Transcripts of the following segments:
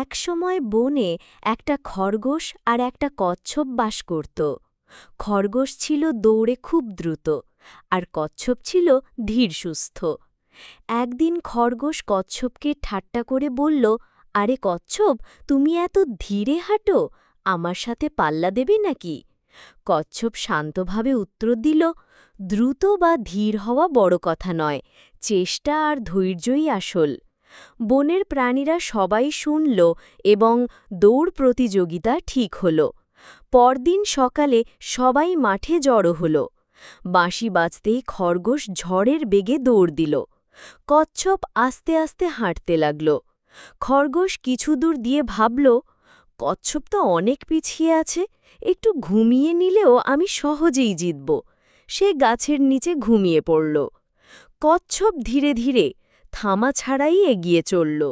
একসময় বনে একটা খরগোশ আর একটা কচ্ছপ বাস করত। খরগোশ ছিল দৌড়ে খুব দ্রুত, আর কচ্ছপ ছিল ধীর সুস্থ। একদিন খরগোশ কচ্ছপকে ঠাট্টা করে বলল, আরে কচ্ছপ, তুমি এত ধীরে হাঁটো, আমার সাথে পাল্লা দেবে নাকি? কচ্ছপ শান্তভাবে উত্তর দিল, দ্রুত বা ধীর হওয়া বড় কথা নয়, চেষ্টা আর ধৈর্যই আসল। বনের প্রাণীরা সবাই শুনল এবং দৌড় প্রতিযোগিতা ঠিক হল। পরদিন সকালে সবাই মাঠে জড়ো হল। বাঁশি বাজতেই খরগোশ ঝড়ের বেগে দৌড় দিল। কচ্ছপ আস্তে আস্তে হাঁটতে লাগল। খরগোশ কিছু দূর দিয়ে ভাবল, কচ্ছপ তো অনেক পিছিয়ে আছে, একটু ঘুমিয়ে নিলেও আমি সহজেই জিতব। সে গাছের নিচে ঘুমিয়ে পড়ল। কচ্ছপ ধীরে ধীরে থামা ছাড়াই এগিয়ে চলল।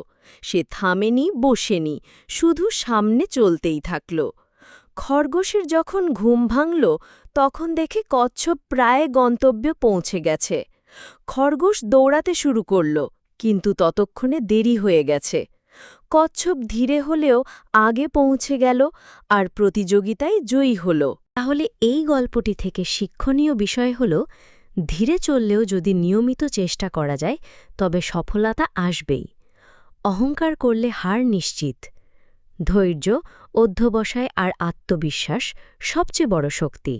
সে থামেনি, বসেনি, শুধু সামনে চলতেই থাকল। খরগোশের যখন ঘুম ভাঙল, তখন দেখে কচ্ছপ প্রায় গন্তব্যে পৌঁছে গেছে। খরগোশ দৌড়াতে শুরু করল, কিন্তু ততক্ষণে দেরি হয়ে গেছে। কচ্ছপ ধীরে হলেও আগে পৌঁছে গেল আর প্রতিযোগিতায় জয়ী হল। তাহলে এই গল্পটি থেকে শিক্ষণীয় বিষয় হল, ধীরে চললেও যদি নিয়মিত চেষ্টা করা যায় তবে সফলতা আসবেই। অহংকার করলে হার নিশ্চিত। ধৈর্য, অধ্যবসায় আর আত্মবিশ্বাস সবচেয়ে বড় শক্তি।